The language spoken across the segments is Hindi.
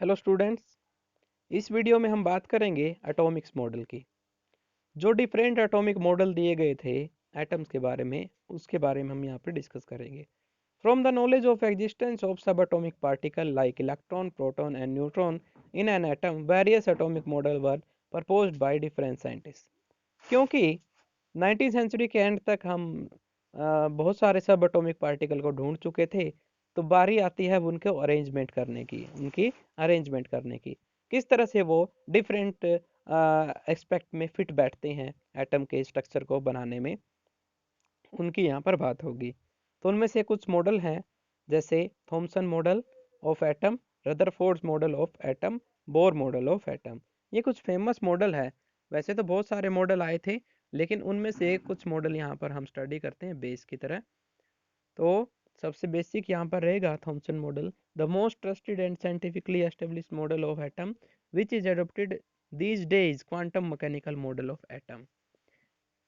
Hello students. इस वीडियो में हम बात करेंगे एटॉमिक्स मॉडल की। जो डिफरेंट एटॉमिक मॉडल दिए गए थे एटम्स के बारे में, उसके बारे में हम यहाँ पे डिस्कस करेंगे। From the knowledge of existence of subatomic particle like electron, proton and neutron in an atom, various atomic model were proposed by different scientist. क्योंकि 19th सेंचुरी के एंड तक हम बहुत सारे सब एटॉमिक पार्टिकल को ढूंढ चुके थे, तो बारी आती है उनको अरेंजमेंट करने की, उनकी अरेंजमेंट करने की, किस तरह से वो डिफरेंट एस्पेक्ट में फिट बैठते हैं एटम के स्ट्रक्चर को बनाने में, उनकी यहाँ पर बात होगी। तो उनमें से कुछ मॉडल हैं, जैसे Thompson model of atom, Rutherford model of atom, Bohr model of atom. ये कुछ फेमस मॉडल है। वैसे तो बहुत सारे मॉडल आए थे, लेकिन उनमें से कुछ मॉडल यहाँ पर हम स्टडी करते हैं बेस की तरह। तो सबसे बेसिक यहाँ पर रहेगा Thompson model, the most trusted and scientifically established model of atom which is adopted these days quantum mechanical model of atom.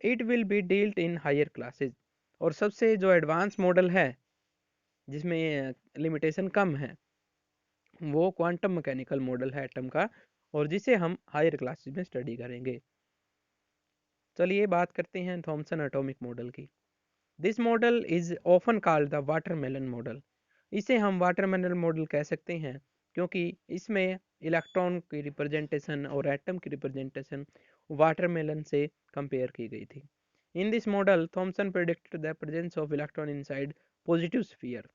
It will be dealt in higher classes. और सबसे जो एडवांस मॉडल है, जिसमें लिमिटेशन कम है, वो क्वांटम मैकेनिकल मॉडल है एटम का, और जिसे हम हायर क्लासेस में स्टडी करेंगे। चलिए बात करते हैं थॉमसन एटॉमिक मॉडल की। This model is often called the watermelon model. इसे हम वाटरमेलन मॉडल कह सकते हैं, क्योंकि इसमें इलेक्ट्रॉन की रिप्रेजेंटेशन और एटम की रिप्रेजेंटेशन वाटरमेलन से कंपेयर की गई थी। In this model Thomson predicted the presence of electron inside positive sphere.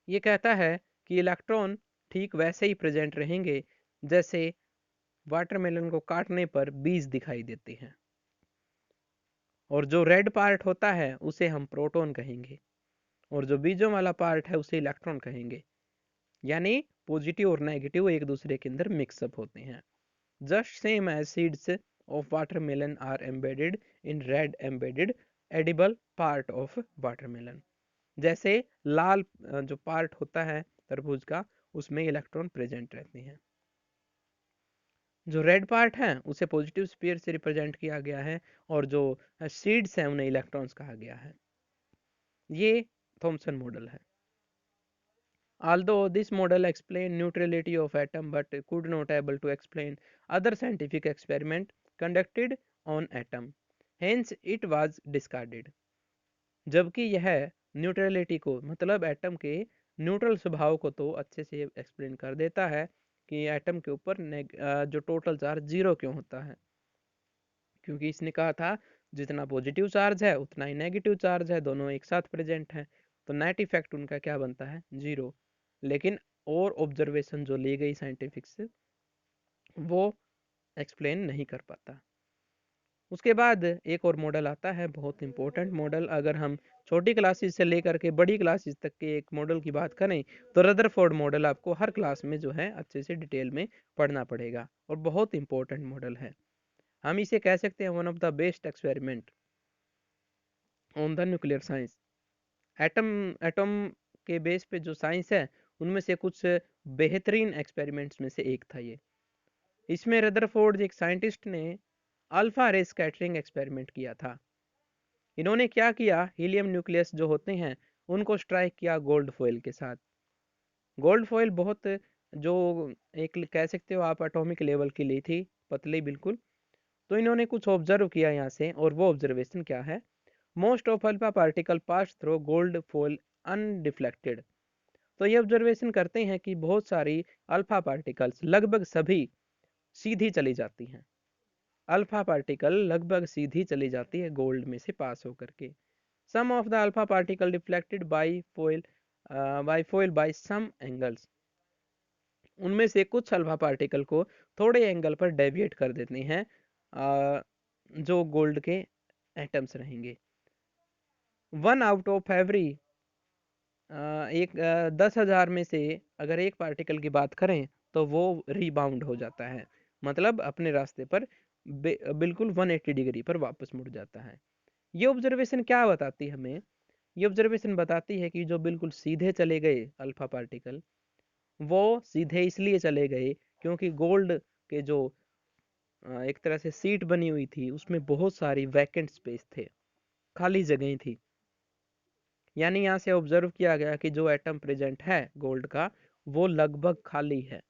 ये कहता है कि इलेक्ट्रॉन ठीक वैसे ही प्रेजेंट रहेंगे जैसे वाटरमेलन को काटने पर बीज दिखाई देते हैं, और जो रेड पार्ट होता है उसे हम प्रोटॉन कहेंगे, और जो बीजों वाला पार्ट है उसे इलेक्ट्रॉन कहेंगे। यानी पॉजिटिव और नेगेटिव एक दूसरे के अंदर मिक्सअप होते हैं। Just same as seeds of watermelon are embedded in red embedded edible part of watermelon. जैसे लाल जो पार्ट होता है तरबूज का, उसमें इलेक्ट्रॉन प्रेजेंट रहते हैं। जो रेड पार्ट है उसे पॉजिटिव स्फीयर से रिप्रेजेंट किया गया है, और जो सीड्स हैं उन्हें इलेक्ट्रॉन्स कहा गया है। ये थॉमसन मॉडल है। Although this model explained neutrality of atom but could not able to explain other scientific experiment conducted on atom, hence it was discarded. जबकि यह न्यूट्रलिटी को, मतलब एटम के न्यूट्रल स्वभाव को तो अच्छे से एक्सप्लेन कर देता है कि एटम के ऊपर जो टोटल चार्ज जीरो क्यों होता है, क्योंकि इसने कहा था जितना पॉजिटिव चार्ज है उतना ही नेगेटिव चार्ज है, दोनों एक साथ प्रेजेंट हैं, तो नेट इफेक्ट उनका क्या बनता है, जीरो। लेकिन और ऑब्जर्वेशन जो ली गई साइंटिफिक से, वो एक्सप्लेन नहीं कर पाता। उसके बाद एक और मॉडल आता है, बहुत इंपॉर्टेंट मॉडल। अगर हम छोटी क्लासेस से लेकर के बड़ी क्लासेस तक के एक मॉडल की बात करें, तो रदरफोर्ड मॉडल आपको हर क्लास में जो है अच्छे से डिटेल में पढ़ना पड़ेगा, और बहुत इंपॉर्टेंट मॉडल है। हम इसे कह सकते हैं one of the best experiment on the nuclear science. Atom atom के बेस पे जो साइंस है, उनमें से कुछ बेहतरीन एक्सपेरिमेंट्स में से एक था ये। इसमें रदरफोर्ड एक साइंटिस्ट ने अल्फा रे स्कैटरिंग एक्सपेरिमेंट किया था। इन्होंने क्या किया, हीलियम न्यूक्लियस जो होते हैं उनको स्ट्राइक किया गोल्ड फॉइल के साथ। गोल्ड फॉइल बहुत, जो एक कह सकते हो आप एटॉमिक लेवल की ली थी, पतली बिल्कुल। तो इन्होंने कुछ ऑब्जर्व किया यहाँ से, और वो ऑब्जर्वेशन क्या है, most of alpha particle pass through gold foil undeflected. तो ये ऑब्जर्वेशन करते हैं कि बहुत सारी अल्फा पार्टिकल्स, लगभग सभी सीधी चली जाती हैं। अल्फा पार्टिकल लगभग सीधी चली जाती है गोल्ड में से पास होकर के। Some of the alpha particle deflected by foil some angles. उनमें से कुछ अल्फा पार्टिकल को थोड़े एंगल पर डेविएट कर देते हैं, जो गोल्ड के एटम्स रहेंगे। 1 आउट ऑफ एवरी, एक 10,000 में से अगर एक पार्टिकल की बात करें, तो वो रीबाउंड हो जाता है, मतलब अपने रास्ते पर बिल्कुल 180 डिग्री पर वापस मुड़ जाता है। ये ऑब्जर्वेशन क्या बताती है हमें, ये ऑब्जर्वेशन बताती है कि जो बिल्कुल सीधे चले गए अल्फा पार्टिकल, वो सीधे इसलिए चले गए क्योंकि गोल्ड के जो एक तरह से सीट बनी हुई थी, उसमें बहुत सारी वैकेंट स्पेस थे, खाली जगह थी। यानी यहाँ से ऑब्जर्व किया गया कि जो एटम प्रेजेंट है गोल्ड का, वो लगभग खाली है।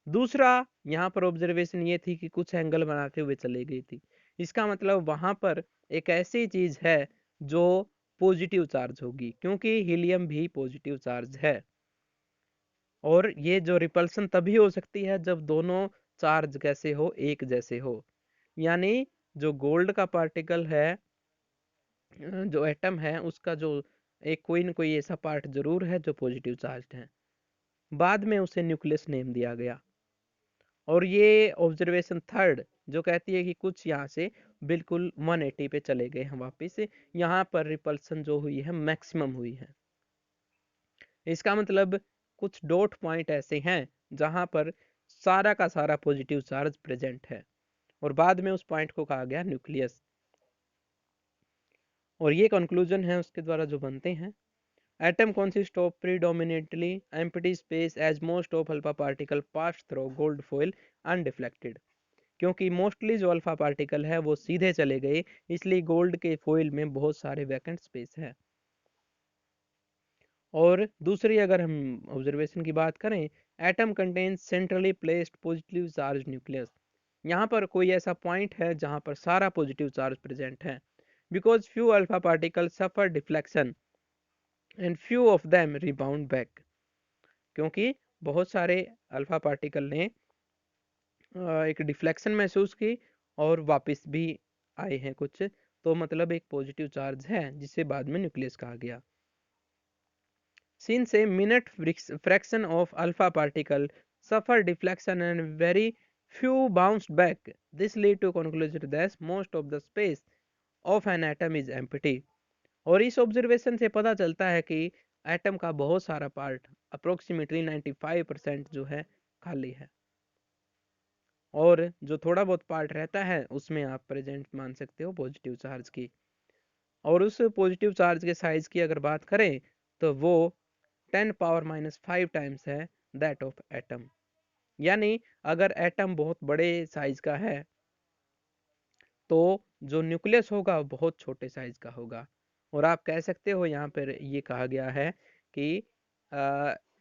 दूसरा, यहाँ पर ऑब्जर्वेशन ये थी कि कुछ एंगल बनाते हुए चली गई थी। इसका मतलब वहाँ पर एक ऐसी चीज़ है जो पॉजिटिव चार्ज होगी, क्योंकि हीलियम भी पॉजिटिव चार्ज है। और ये जो रिपल्सन तभी हो सकती है जब दोनों चार्ज कैसे हो, एक जैसे हो। यानी जो गोल्ड का पार्टिकल है, जो एटम है, उसका जो एक कोई न कोई ऐसा पार्ट जरूर है जो पॉजिटिव चार्ज है। बाद में उसे न्यूक्लियस नेम दिया गया। और ये ऑब्जर्वेशन थर्ड जो कहती है कि कुछ यहाँ से बिल्कुल 180 पे चले गए हैं वापस, यहाँ पर रिपल्सन जो हुई है मैक्सिमम हुई है। इसका मतलब कुछ डॉट पॉइंट ऐसे हैं जहां पर सारा का सारा पॉजिटिव चार्ज प्रेजेंट है, और बाद में उस पॉइंट को कहा गया न्यूक्लियस। और ये कंक्लूजन है उसके द्वारा जो बनते हैं, atom consist of predominantly empty space as most of alpha particle pass through gold foil undeflected। क्योंकि मोस्टली जो अल्फा पार्टिकल है वो सीधे चले गए, इसलिए गोल्ड के फॉइल में बहुत सारे वैकेंट स्पेस है। और दूसरी अगर हम ऑब्जर्वेशन की बात करें, atom contains centrally placed positive charge nucleus. यहाँ पर कोई ऐसा पॉइंट है जहाँ पर सारा पॉजिटिव चार्ज प्रेजेंट है। Because few alpha particle suffer deflection and few of them rebound back. क्योंकि बहुत सारे अल्फा पार्टिकल ने एक डिफ्लेक्शन महसूस की और वापस भी आए हैं कुछ, तो मतलब एक पॉजिटिव चार्ज है जिसे बाद में न्यूक्लियस कहा गया। Since a minute fraction of alpha particle suffer deflection and very few bounce back, this lead to conclusion that most of the space of an atom is empty। और इस ऑब्जर्वेशन से पता चलता है कि एटम का बहुत सारा पार्ट अप्रोक्सीमेटली 95% जो है खाली है, और जो थोड़ा बहुत पार्ट रहता है उसमें आप प्रेजेंट मान सकते हो पॉजिटिव चार्ज की। और उस पॉजिटिव चार्ज के साइज की अगर बात करें तो वो 10⁻⁵ टाइम्स है दैट ऑफ एटम। यानी अगर एटम बहुत बड़े साइज का है तो जो न्यूक्लियस होगा बहुत छोटे साइज का होगा। और आप कह सकते हो यहाँ पर ये कहा गया है कि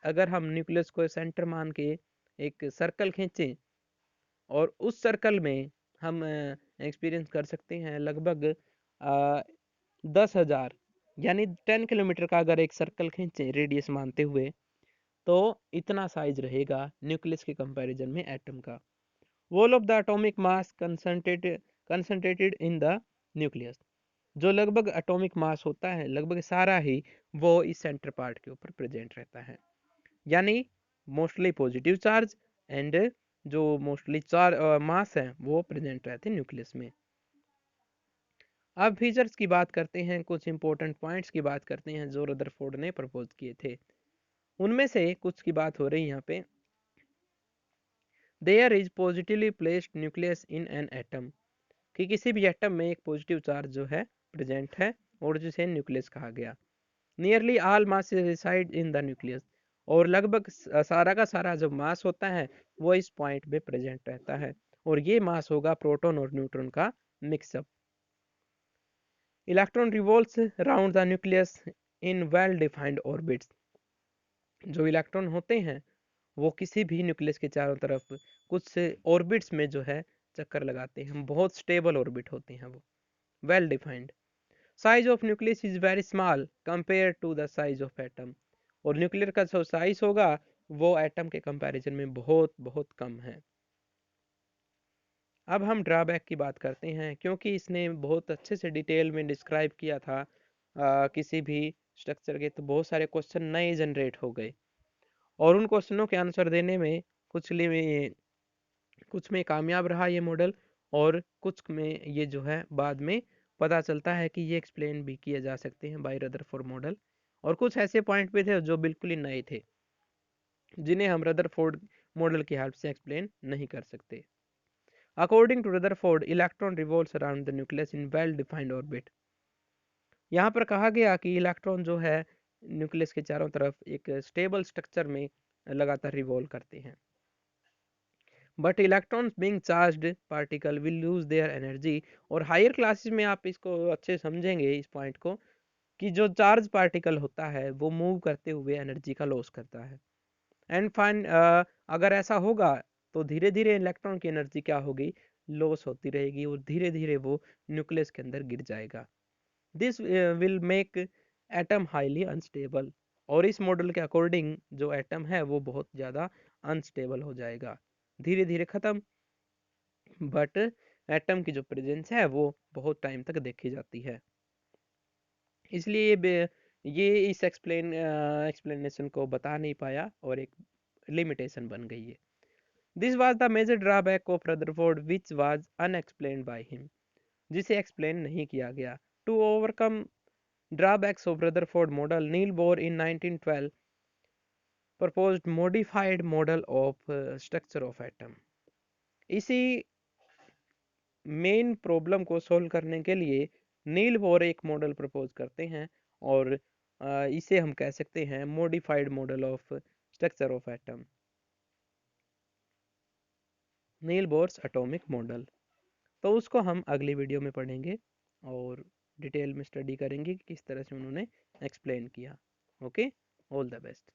अगर हम न्यूक्लियस को सेंटर मान के एक सर्कल खींचें और उस सर्कल में हम एक्सपीरियंस कर सकते हैं लगभग 10,000, यानी 10 किलोमीटर का अगर एक सर्कल खींचे रेडियस मानते हुए, तो इतना साइज रहेगा न्यूक्लियस के कंपैरिजन में एटम का। Wall of the atomic mass concentrated in the nucleus. जो लगभग एटॉमिक मास होता है लगभग सारा ही वो इस सेंटर पार्ट के ऊपर प्रेजेंट रहता है। यानी मोस्टली पॉजिटिव चार्ज एंड जो मोस्टली मास है वो प्रेजेंट रहते हैं न्यूक्लियस में। अब फीचर्स की बात करते हैं, कुछ इंपॉर्टेंट पॉइंट्स की बात करते हैं जो रदरफोर्ड ने प्रपोज किए थे। उनमें से कुछ की बात हो रही है यहाँ पे। There is positively placed nucleus in an atom, कि किसी भी एटम में एक पॉजिटिव चार्ज जो है प्रेजेंट है और जिसे न्यूक्लियस कहा गया। Nearly all mass reside in the nucleus, और लगभग सारा का सारा जो मास होता है वो इस पॉइंट में प्रेजेंट रहता है, और ये मास होगा प्रोटॉन और न्यूट्रॉन का mix up. Electron revolves around the nucleus in well defined orbits. जो इलेक्ट्रॉन होते हैं वो किसी भी न्यूक्लियस के चारों तरफ कुछ ऑर्बिट्स में जो है चक्कर लगाते हैं, बहुत स्टेबल ऑर्बिट होते हैं वो, well defined. Size of nucleus is very small compare to the size of atom, और न्यूक्लियर का जो साइज होगा वो एटम के कंपैरिजन में बहुत बहुत कम है। अब हम ड्रॉबैक की बात करते हैं, क्योंकि इसने बहुत अच्छे से डिटेल में डिस्क्राइब किया था किसी भी स्ट्रक्चर के, तो बहुत सारे क्वेश्चन नए जनरेट हो गए, और उन क्वेश्चनों के आंसर देने में कुछ में कामयाब रहा ये मॉडल, और कुछ में ये जो है बाद में पता चलता है कि ये एक्सप्लेन भी किए जा सकते हैं बाय रदरफोर्ड मॉडल। और कुछ ऐसे पॉइंट भी थे जो बिल्कुल ही नए थे जिन्हें हम रदरफोर्ड मॉडल की हेल्प से एक्सप्लेन नहीं कर सकते। According to Rutherford, electron revolves around the nucleus in well defined orbit. यहाँ पर कहा गया कि इलेक्ट्रॉन जो है न्यूक्लियस के चारों तरफ एक स्टेबल स्ट्रक्चर में लगातार रिवॉल्व करते हैं। But electrons being charged particle will lose their energy. और हायर क्लासेस में आप इसको अच्छे समझेंगे इस पॉइंट को, कि जो चार्ज पार्टिकल होता है वो मूव करते हुए एनर्जी का लॉस करता है। एंड फाइन अगर ऐसा होगा तो धीरे धीरे इलेक्ट्रॉन की एनर्जी क्या होगी, लॉस होती रहेगी और धीरे धीरे वो न्यूक्लियस के अंदर गिर जाएगा। This will make atom highly unstable. और इस मॉडल के अकॉर्डिंग जो एटम है वो बहुत ज़्यादा अनस्टेबल हो जाएगा, धीरे धीरे ख़त्म। बट एटम की जो प्रेजेंस है वो बहुत टाइम तक देखी जाती है। इसलिए ये इस एक्सप्लेनेशन को बता नहीं पाया और एक लिमिटेशन बन गई है। This was the major drawback of Rutherford which was unexplained by him, जिसे एक्सप्लेन नहीं किया गया। To overcome drawbacks of Rutherford model, Niels Bohr in 1912 proposed modified model of structure of atom। इसी मेन प्रॉब्लम को सोल्व करने के लिए नील बोर एक मॉडल प्रपोज करते हैं और इसे हम कह सकते हैं modified model of structure of atom, Niels Bohr's atomic model. तो उसको हम अगली वीडियो में पढ़ेंगे और डिटेल में स्टडी करेंगे कि किस तरह से उन्होंने एक्सप्लेन किया। Okay, all the best.